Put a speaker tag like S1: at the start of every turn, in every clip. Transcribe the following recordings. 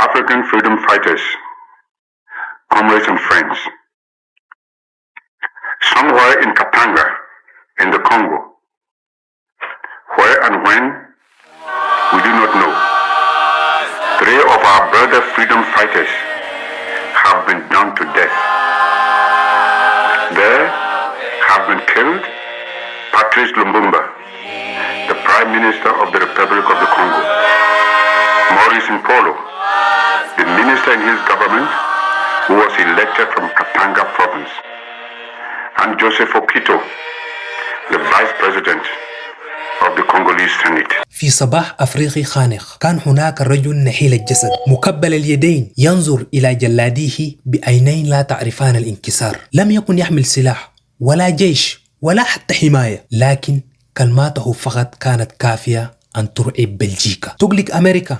S1: African freedom fighters, comrades and friends. Somewhere in Katanga, in the Congo, where and when, we do not know, 3 of our brother freedom fighters have been done to death. There have been killed Patrice Lumumba, the Prime Minister of the Republic of the Congo, Maurice Mpolo, the minister in his government who was elected from Katanga province, and Joseph Okito, the Vice President of the Congolese Senate.
S2: في صباح أفريقي خانق كان هناك رجل نحيل الجسد مكبل اليدين ينظر إلى جلاديه بعينين لا تعرفان الانكسار. لم يكن يحمل سلاح ولا جيش ولا حتى حماية، لكن كلماته فقط كانت كافية أن ترعب بلجيكا، تقلق أمريكا،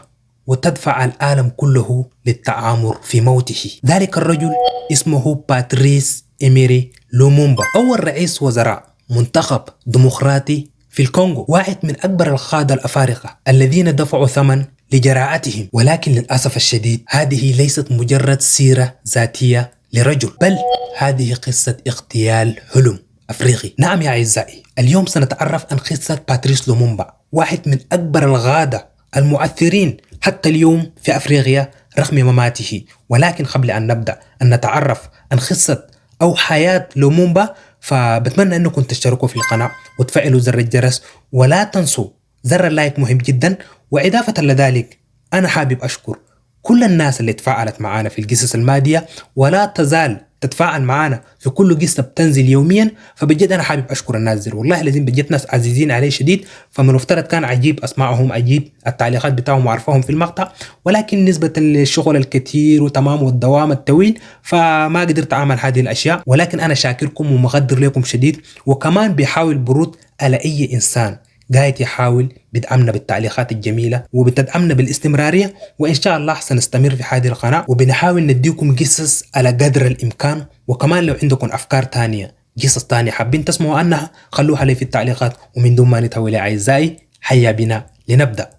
S2: وتدفع العالم كله للتآمر في موته. ذلك الرجل اسمه باتريس إيميري لومومبا، أول رئيس وزراء منتخب ديمقراطي في الكونغو، واحد من أكبر القادة الأفارقة الذين دفعوا ثمن لجراءتهم. ولكن للأسف الشديد هذه ليست مجرد سيرة ذاتية لرجل، بل هذه قصة اغتيال حلم أفريقي. نعم يا أعزائي، اليوم سنتعرف عن قصة باتريس لومومبا، واحد من أكبر القادة المؤثرين حتى اليوم في أفريقيا رغم مماته. ولكن قبل أن نبدأ أن نتعرف عن قصة أو حياة لومومبا، فبتمنى أنكم تشتركوا في القناة وتفعلوا زر الجرس، ولا تنسوا زر اللايك مهم جدا. وإضافة لذلك أنا حابب أشكر كل الناس اللي تفاعلت معنا في القصص الماضية ولا تزال تتفاعل معنا في كل قصة بتنزل يوميا، فبجد أنا حابب أشكر الناس دي، والله لازم بجد ناس عزيزين عليه شديد. فمن المفترض كان عجيب أسمعهم، عجيب التعليقات بتاعهم وعرفهم في المقطع، ولكن نسبة الشغل الكثير وتمام والدوام الطويل فما قدرت أعمل هذه الأشياء. ولكن أنا شاكركم ومقدر لكم شديد، وكمان بيحاول برود على أي إنسان قاعد يحاول بدعمنا بالتعليقات الجميلة وبتدعمنا بالاستمرارية. وإن شاء الله سنستمر في هذه القناة وبنحاول نديكم قصص على قدر الإمكان. وكمان لو عندكم أفكار تانية، قصص تانية حابين تسمعوا عنها، خلوها لي في التعليقات. ومن دون ما نتهوي أعزائي، حيا بنا لنبدأ.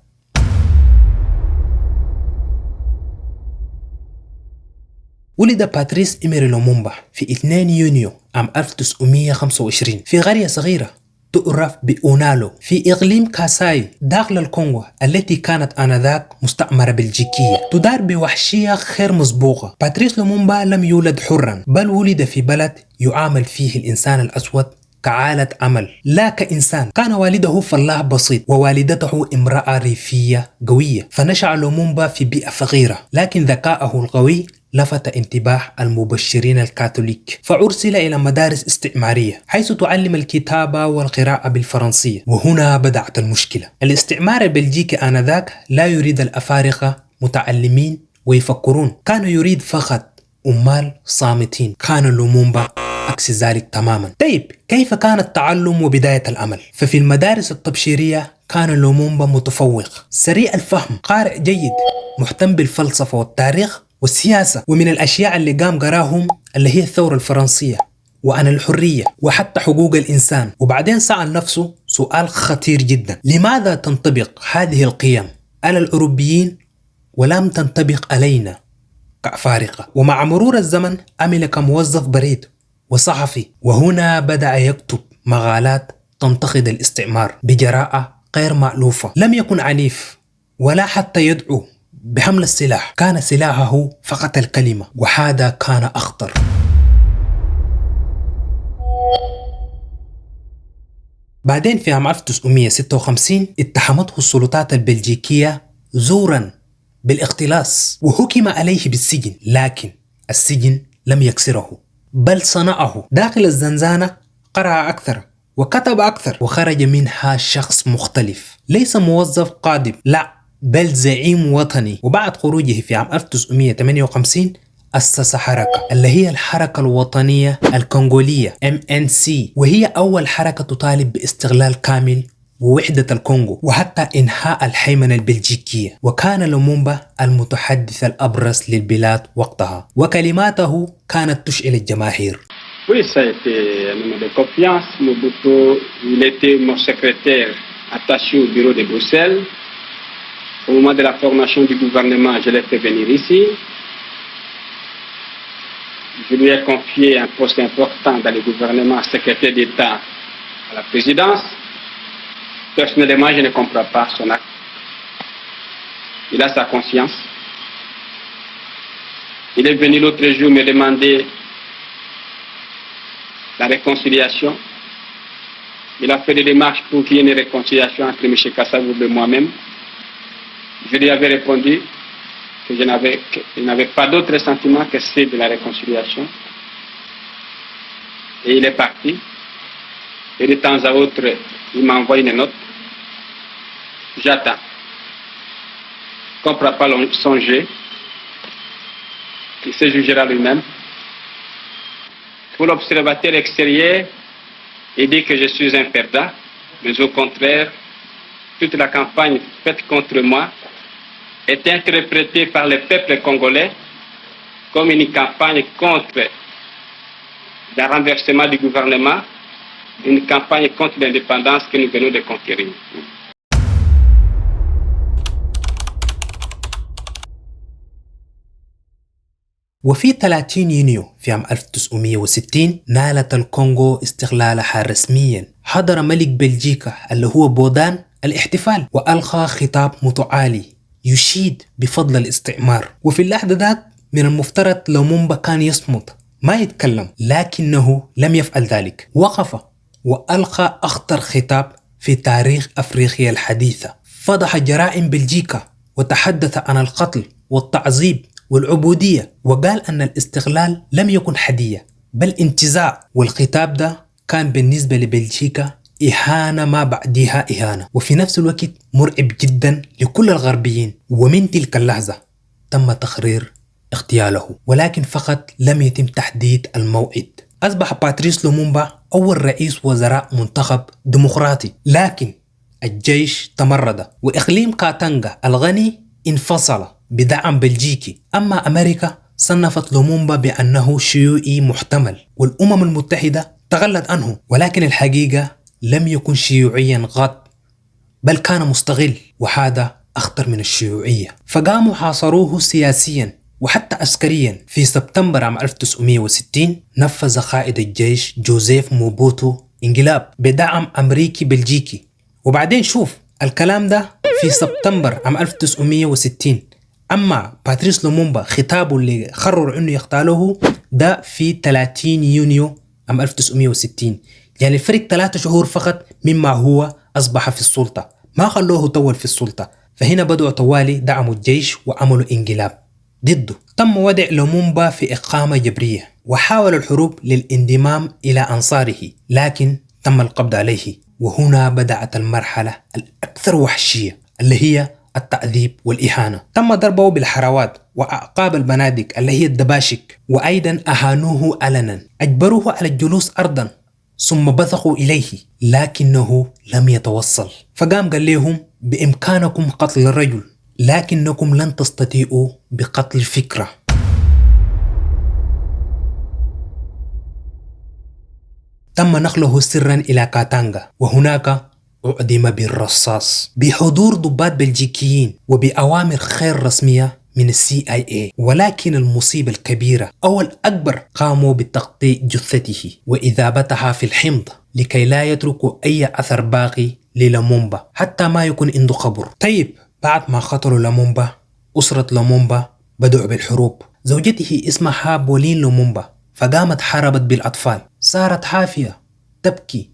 S2: ولد باتريس إيميري لومومبا في 2 يونيو عام 1925 في قرية صغيرة تعرف بأونالو في إقليم كاساي داخل الكونغو، التي كانت آنذاك مستعمرة بلجيكية تدار بوحشية غير مسبوقة. باتريس لومومبا لم يولد حرا، بل ولد في بلد يعامل فيه الإنسان الأسود كعالة عمل لا كإنسان. كان والده فلاح بسيط ووالدته امرأة ريفية قوية، فنشأ لومومبا في بيئة فقيرة، لكن ذكاءه القوي لفت انتباه المبشرين الكاثوليك، فأرسل إلى مدارس استعمارية حيث تعلم الكتابة والقراءة بالفرنسية. وهنا بدأت المشكلة. الاستعمار البلجيكي آنذاك لا يريد الأفارقة متعلمين ويفكرون، كانوا يريد فقط أمال صامتين. كان لومومبا عكس ذلك تماما. طيب كيف كان التعلم وبداية العمل؟ ففي المدارس التبشيرية كان لومومبا متفوق، سريع الفهم، قارئ جيد، مهتم بالفلسفة والتاريخ والسياسة. ومن الأشياء اللي قام قراهم اللي هي الثورة الفرنسية وعن الحرية وحتى حقوق الإنسان. وبعدين سأل نفسه سؤال خطير جدا: لماذا تنطبق هذه القيم على الأوروبيين ولم تنطبق علينا كأفارقة؟ ومع مرور الزمن عمل كموظف بريد وصحفي، وهنا بدأ يكتب مقالات تنتقد الاستعمار بجراءة غير مألوفة. لم يكن عنيف ولا حتى يدعو بحمل السلاح، كان سلاحه فقط الكلمة، وهذا كان أخطر. بعدين في عام 1956 اتهمته السلطات البلجيكية زورا بالاختلاس وحكم عليه بالسجن، لكن السجن لم يكسره بل صنعه. داخل الزنزانة قرأ أكثر وكتب أكثر، وخرج منها شخص مختلف، ليس موظف قادم، لا بل زعيم وطني. وبعد خروجه في عام 1958 أسس حركة اللي هي الحركة الوطنية الكونغولية MNC، وهي أول حركة تطالب باستقلال كامل ووحدة الكونغو وحتى إنهاء الهيمنة البلجيكية. وكان لومومبا المتحدث الأبرز للبلاد وقتها، وكلماته كانت تشعل الجماهير.
S3: Oui, ça a été un homme de confiance. Mobutu, il était mon secrétaire attaché au bureau de Bruxelles. Au moment de la formation du gouvernement, je l'ai fait venir ici. Je lui ai confié un poste important dans le gouvernement, secrétaire d'État à la présidence. Personnellement, je ne comprends pas son acte. Il a sa conscience. Il est venu l'autre jour me demander la réconciliation. Il a fait des démarches pour qu'il y ait une réconciliation entre M. Kassavoub et moi-même. Je lui avais répondu que je n'avais pas d'autre sentiment que celui de la réconciliation. Et il est parti. Et de temps à autre, il m'envoie une note. J'attends. Je ne comprends pas son jeu. Il se jugera lui-même. Pour l'observateur extérieur, il dit que je suis un perdant, mais au contraire, toute la campagne faite contre moi est interprétée par le peuple congolais comme une campagne contre le renversement du gouvernement, une campagne contre l'indépendance que nous venons de conquérir.
S2: وفي 30 يونيو في عام 1960 نالت الكونغو استقلالها رسميا. حضر ملك بلجيكا اللي هو بودان الاحتفال وألقى خطاب متعالي يشيد بفضل الاستعمار. وفي اللحظة ذاك من المفترض لومومبا كان يصمت ما يتكلم، لكنه لم يفعل ذلك. وقف وألقى أخطر خطاب في تاريخ أفريقيا الحديثة. فضح جرائم بلجيكا وتحدث عن القتل والتعذيب والعبودية، وقال أن الاستقلال لم يكن هدية بل انتزاع. والخطاب ده كان بالنسبة لبلجيكا إهانة ما بعدها إهانة، وفي نفس الوقت مرعب جدا لكل الغربيين. ومن تلك اللحظة تم تقرير اغتياله، ولكن فقط لم يتم تحديد الموعد. أصبح باتريس لومومبا أول رئيس وزراء منتخب ديمقراطي، لكن الجيش تمرد وإقليم كاتانغا الغني انفصل بدعم بلجيكي. أما أمريكا صنفت لومومبا بأنه شيوعي محتمل، والأمم المتحدة تغلت عنه، ولكن الحقيقة لم يكن شيوعيا قط بل كان مستغل، وهذا أخطر من الشيوعية. فقاموا حاصروه سياسيا وحتى عسكريا. في سبتمبر عام 1960 نفذ قائد الجيش جوزيف موبوتو انقلاب بدعم أمريكي بلجيكي. وبعدين شوف الكلام ده في سبتمبر عام 1960. أما باتريس لومومبا خطابه اللي قرر إنه يغتاله ده في 30 يونيو عام 1960، يعني الفرق 3 شهور فقط مما هو أصبح في السلطة. ما خلوه طول في السلطة، فهنا بدأوا طوالي دعموا الجيش وعملوا انقلاب ضده. تم وضع لومومبا في إقامة جبرية، وحاول الحروب للانضمام إلى أنصاره، لكن تم القبض عليه. وهنا بدأت المرحلة الأكثر وحشية اللي هي التعذيب والإهانة. تم ضربه بالحراوات وأعقاب البنادق اللي هي الدباشك، وأيضا أهانوه علنا، أجبروه على الجلوس أرضا ثم بثقوا إليه، لكنه لم يتوصل. فقام قال لهم بإمكانكم قتل الرجل، لكنكم لن تستطيعوا بقتل الفكرة. تم نقله سرا إلى كاتانغا، وهناك أعدم بالرصاص بحضور ضباط بلجيكيين وبأوامر غير رسمية من CIA. ولكن المصيبة الكبيرة أو الأكبر قاموا بتقطيع جثته وإذابتها في الحمض لكي لا يتركوا أي أثر باقي للومومبا حتى ما يكون عنده قبر. طيب بعد ما قتلوا لومومبا، أسرة لومومبا بدأوا بالحروب. زوجته اسمها بولين لومومبا، فقامت حاربت بالأطفال. صارت حافية تبكي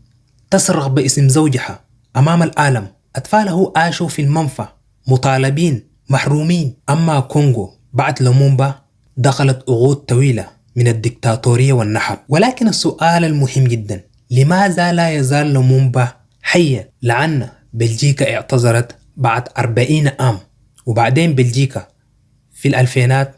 S2: تصرخ باسم زوجها أمام العالم. أطفاله عاشوا في المنفى مطالبين محرومين. أما كونغو بعد لومومبا دخلت عقود طويلة من الدكتاتورية والنحب. ولكن السؤال المهم جدا، لماذا لا يزال لومومبا حيا؟ لأن بلجيكا اعتذرت بعد 40 عام، وبعدين بلجيكا في الألفينات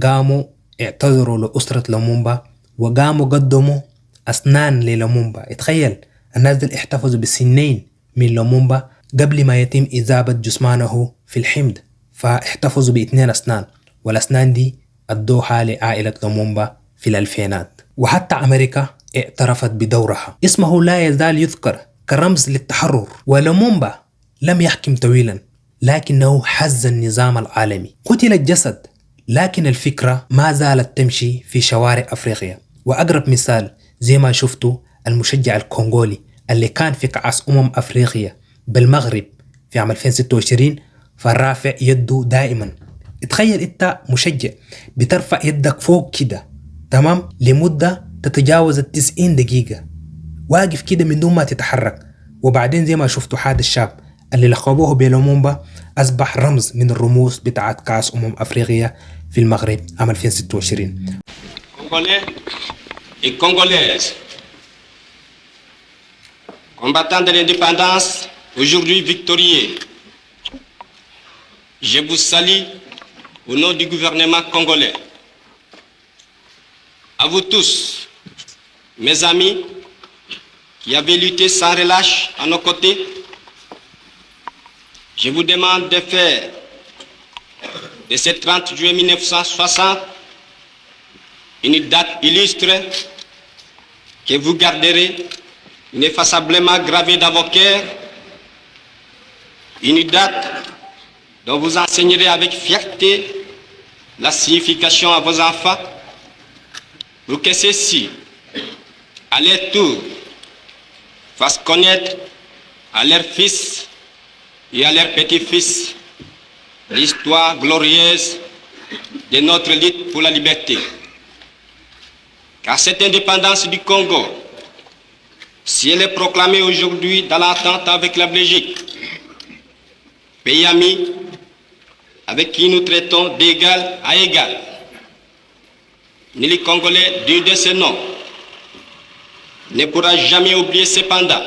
S2: قاموا اعتذروا لأسرة لومومبا وقاموا قدموا أسنان للومومبا. اتخيل الناس دول احتفظوا بسنين من لومومبا قبل ما يتم إذابة جثمانه في الحمض، فاحتفظوا ب2 أسنان، والأسنان دي ادوها لعائلة لومومبا في الألفينات. وحتى أمريكا اعترفت بدورها. اسمه لا يزال يذكر كرمز للتحرر. ولومومبا لم يحكم طويلا، لكنه حز النظام العالمي. قتل الجسد لكن الفكرة ما زالت تمشي في شوارع أفريقيا. وأقرب مثال زي ما شفتوا المشجع الكونغولي اللي كان في كأس أفريقيا بالمغرب في عام 2026 فرافع يده دائما. اتخيل انت مشجع بترفع يدك فوق كده تمام لمدة تتجاوز 90 دقيقة واقف كده من دون ما تتحرك، وبعدين زي ما شفتوا هذا الشاب اللي لقبوه بلومومبا أصبح رمز من الرموز بتاعت كأس أفريقيا في المغرب عام 2026.
S4: Congolais et Congolaises, combattants de l'indépendance, aujourd'hui victorieux, je vous salue au nom du gouvernement congolais. À vous tous, mes amis, qui avez lutté sans relâche à nos côtés, je vous demande de faire de ce 30 juillet 1960 une date illustre que vous garderez ineffaçablement gravée dans vos cœurs, une date dont vous enseignerez avec fierté la signification à vos enfants, pour que ceux-ci, à leur tour, fassent connaître à leurs fils et à leurs petits-fils l'histoire glorieuse de notre lutte pour la liberté. Car cette indépendance du Congo, si elle est proclamée aujourd'hui dans l'entente avec la Belgique, pays ami avec qui nous traitons d'égal à égal, ni les Congolais digne de ce nom ne pourra jamais oublier cependant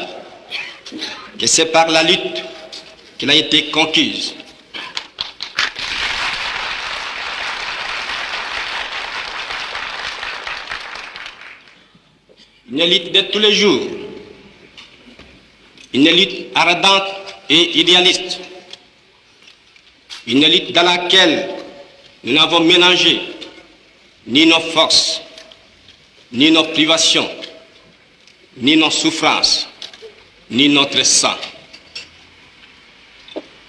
S4: que c'est par la lutte qu'elle a été conquise. Une lutte de tous les jours, une lutte ardente et idéaliste, une lutte dans laquelle nous n'avons mélangé ni nos forces, ni nos privations, ni nos souffrances, ni notre sang.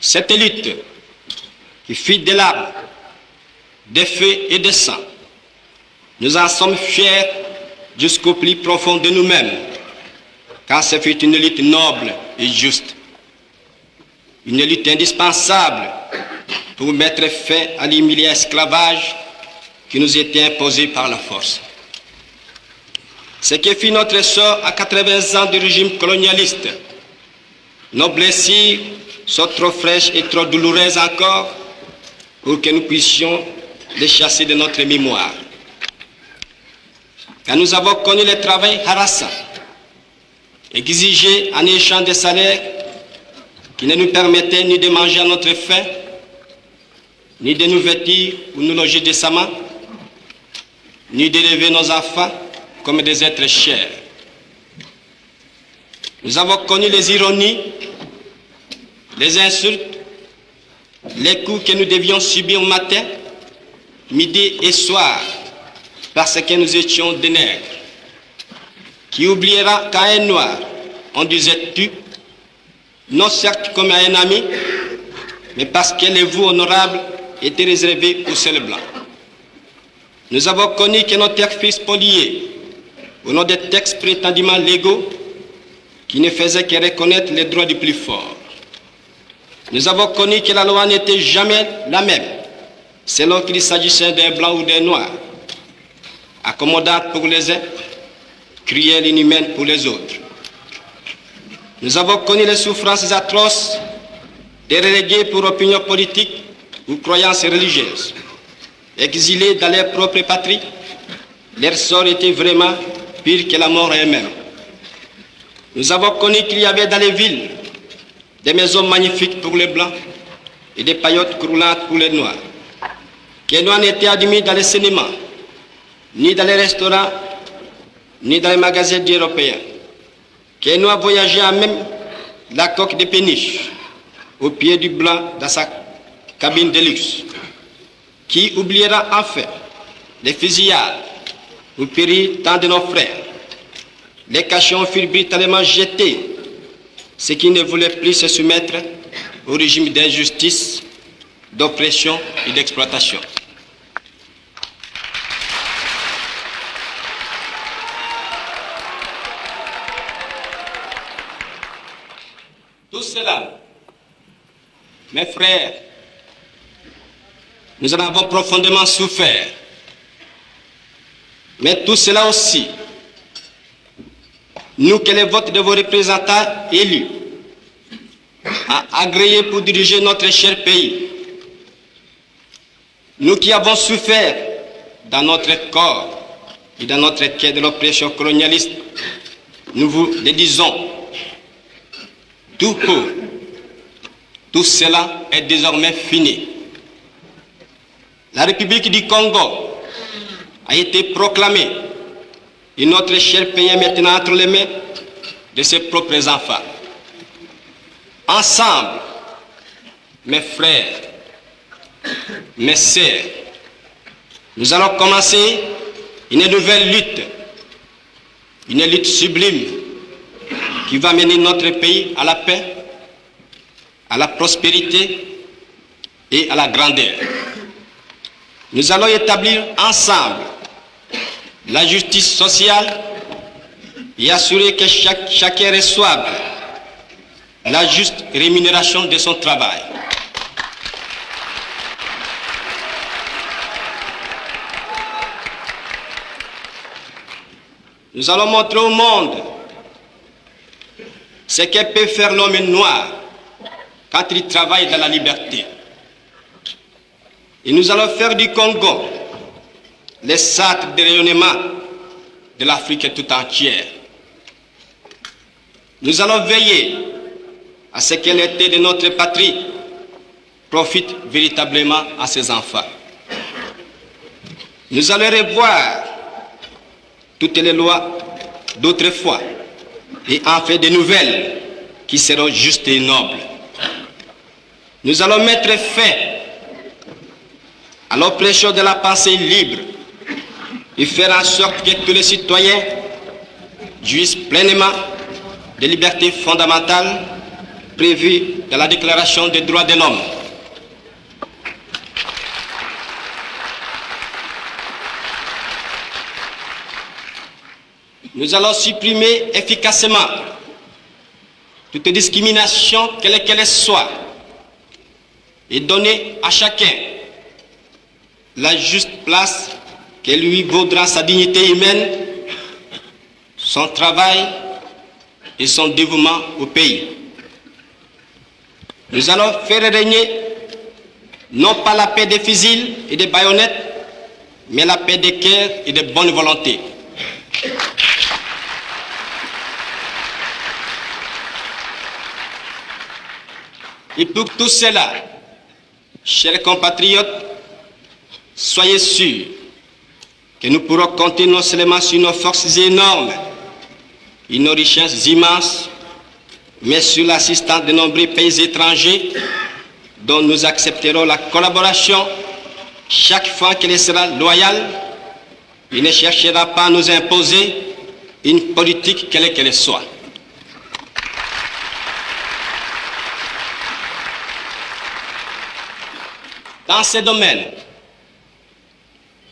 S4: Cette lutte qui fit de larmes, de feu et de sang, nous en sommes fiers jusqu'au plus profond de nous-mêmes, car ce fut une lutte noble et juste, une lutte indispensable pour mettre fin à l'humiliant esclavage qui nous était imposé par la force. Ce qui fit notre sort à 80 ans du régime colonialiste, nos blessures sont trop fraîches et trop douloureuses encore pour que nous puissions les chasser de notre mémoire. Car nous avons connu le travail harassant, exigé en échange de salaires qui ne nous permettaient ni de manger à notre faim, ni de nous vêtir ou nous loger décemment, ni d'élever nos enfants comme des êtres chers. Nous avons connu les ironies, les insultes, les coups que nous devions subir matin, midi et soir, parce que nous étions des nègres. Qui oubliera qu'à un noir, on disait tu, non certes comme à un ami, mais parce que les voix honorables étaient réservées aux seuls blancs. Nous avons connu que nos terres furent spoliées au nom des textes prétendument légaux qui ne faisaient que reconnaître les droits du plus fort. Nous avons connu que la loi n'était jamais la même, selon qu'il s'agissait d'un blanc ou d'un noir, accommodante pour les uns, cruelle et inhumaine pour les autres. Nous avons connu les souffrances atroces des relégués pour opinion politique ou croyances religieuses. Exilés dans leur propre patrie, leur sort était vraiment pire que la mort elle-même. Nous avons connu qu'il y avait dans les villes des maisons magnifiques pour les blancs et des paillotes croulantes pour les noirs. Que les noirs n'étaient admis dans les cinémas, ni dans les restaurants, ni dans les magasins européens. Que les noirs voyageaient à même la coque de péniche au pied du blanc dans sa cabine de luxe. Qui oubliera enfin les fusillades où périrent tant de nos frères. Les cachons furent brutalement jetés, ceux qui ne voulaient plus se soumettre au régime d'injustice, d'oppression et d'exploitation. Tout cela, mes frères, nous en avons profondément souffert. Mais tout cela aussi, nous que les votes de vos représentants élus a agréé pour diriger notre cher pays, nous qui avons souffert dans notre corps et dans notre quai de l'oppression colonialiste, nous vous le disons, tout cela est désormais fini. La République du Congo a été proclamée et notre cher pays est maintenant entre les mains de ses propres enfants. Ensemble, mes frères, mes sœurs, nous allons commencer une nouvelle une lutte sublime qui va mener notre pays à la paix, à la prospérité et à la grandeur. Nous allons établir ensemble la justice sociale et assurer que chacun reçoive la juste rémunération de son travail. Nous allons montrer au monde ce que peut faire l'homme noir quand il travaille dans la liberté. Et nous allons faire du Congo le centre de rayonnement de l'Afrique tout entière. Nous allons veiller à ce que l'été de notre patrie profite véritablement à ses enfants. Nous allons revoir toutes les lois d'autrefois et en faire de nouvelles qui seront justes et nobles. Nous allons mettre fin à l'oppression de la pensée libre et faire en sorte que tous les citoyens jouissent pleinement des libertés fondamentales prévues dans la Déclaration des droits de l'homme. Nous allons supprimer efficacement toute discrimination, quelle qu'elle soit, et donner à chacun la juste place que lui vaudra sa dignité humaine, son travail et son dévouement au pays. Nous allons faire régner non pas la paix des fusils et des baïonnettes, mais la paix des cœurs et de bonne volonté. Et pour tout cela, chers compatriotes, soyez sûrs que nous pourrons compter non seulement sur nos forces énormes et nos richesses immenses, mais sur l'assistance de nombreux pays étrangers dont nous accepterons la collaboration chaque fois qu'elle sera loyale et ne cherchera pas à nous imposer une politique quelle qu'elle soit. Dans ces domaines,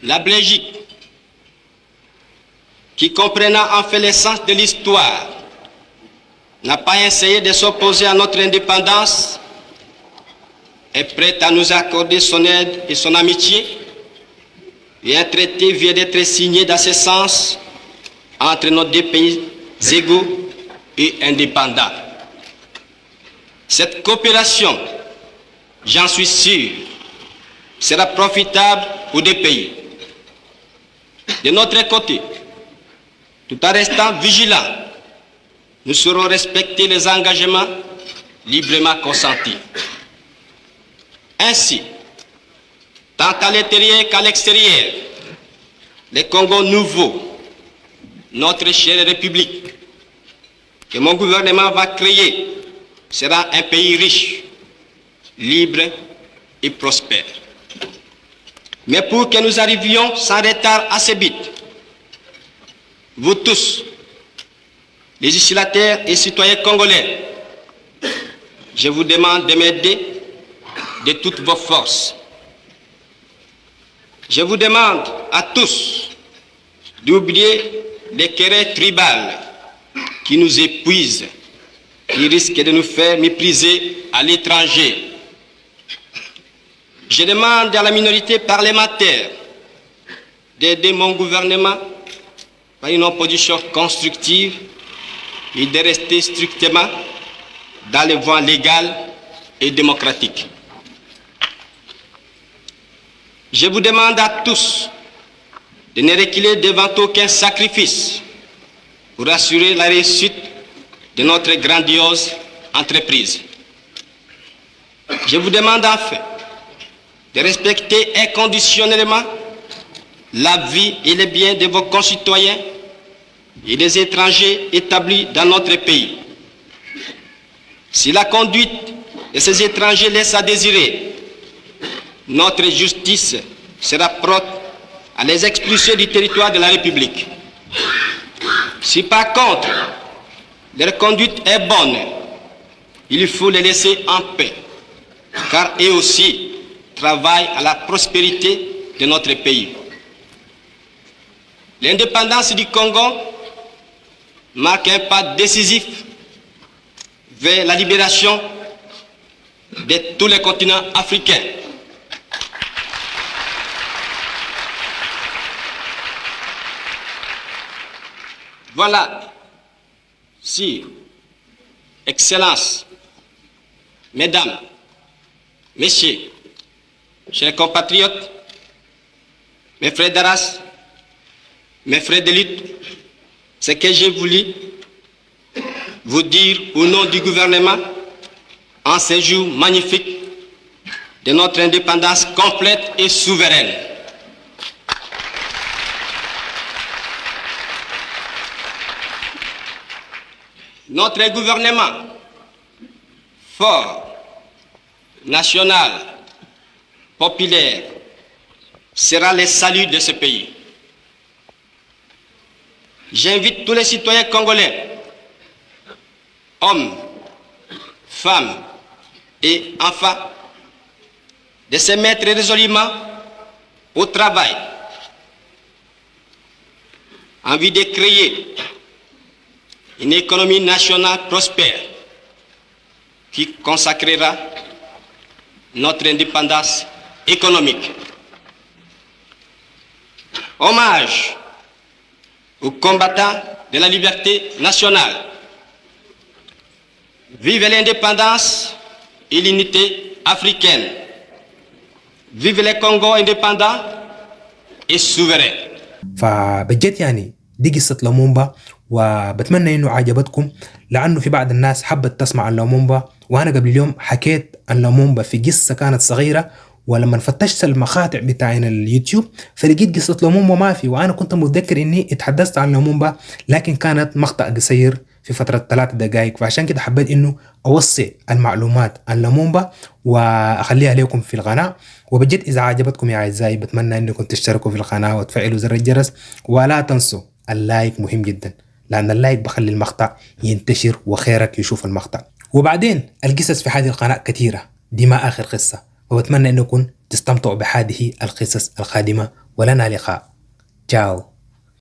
S4: la Belgique, qui comprenant en fait l'essence de l'histoire, n'a pas essayé de s'opposer à notre indépendance, est prête à nous accorder son aide et son amitié, et un traité vient d'être signé dans ce sens entre nos deux pays égaux et indépendants. Cette coopération, j'en suis sûr, sera profitable aux deux pays. De notre côté, tout en restant vigilants, nous saurons respecter les engagements librement consentis. Ainsi, tant à l'intérieur qu'à l'extérieur, le Congo nouveau, notre chère République, que mon gouvernement va créer, sera un pays riche, libre et prospère. Mais pour que nous arrivions sans retard à ce but, vous tous, législateurs et citoyens congolais, je vous demande de m'aider de toutes vos forces. Je vous demande à tous d'oublier les querelles tribales qui nous épuisent, qui risquent de nous faire mépriser à l'étranger. Je demande à la minorité parlementaire d'aider mon gouvernement par une opposition constructive et de rester strictement dans les voies légales et démocratiques. Je vous demande à tous de ne reculer devant aucun sacrifice pour assurer la réussite de notre grandiose entreprise. Je vous demande enfin de respecter inconditionnellement la vie et les biens de vos concitoyens et des étrangers établis dans notre pays. Si la conduite de ces étrangers laisse à désirer, notre justice sera prête à les expulser du territoire de la République. Si par contre leur conduite est bonne, il faut les laisser en paix, car eux aussi travaillent à la prospérité de notre pays. L'indépendance du Congo marque un pas décisif vers la libération de tous les continents africains. Voilà, Sire, Excellences, Mesdames, Messieurs, chers compatriotes, mes frères d'Arras, mes frères de lutte, ce que j'ai voulu vous dire au nom du gouvernement en ce jour magnifique de notre indépendance complète et souveraine. Notre gouvernement fort, national, populaire, sera le salut de ce pays. J'invite tous les citoyens congolais, hommes, femmes et enfants, de se mettre résolument au travail en vue de créer une économie nationale prospère qui consacrera notre indépendance économique. Hommage aux combattants de la liberté nationale. Vive l'indépendance et l'unité africaine. Vive le Congo indépendant et souverain.
S2: فبجد يعني دي قصة لومومبا، وبتمنى انه عجبتكم، لانه في بعض الناس حبت تسمع عن لومومبا، وانا قبل اليوم حكيت عن لومومبا في قصة كانت صغيرة، ولما فتشت المقاطع بتاعين اليوتيوب فلقيت قصة لومومبا ما في، وانا كنت متذكر اني اتحدثت عن لومومبا لكن كانت مقطع قصير في فترة 3 دقائق، فعشان كده حبيت انه اوصي المعلومات عن لومومبا واخليها لكم في القناة. وبجد اذا عجبتكم يا اعزائي بتمنى انكم تشتركوا في القناة وتفعلوا زر الجرس، ولا تنسوا اللايك مهم جدا، لان اللايك بخلي المقطع ينتشر وخيرك يشوف المقطع. وبعدين القصص في هذه القناة كثيرة، دي ما اخر قصة، وبتمنى انكم تستمتعوا بهذه القصص القادمة، ولنا لقاء. تشاو.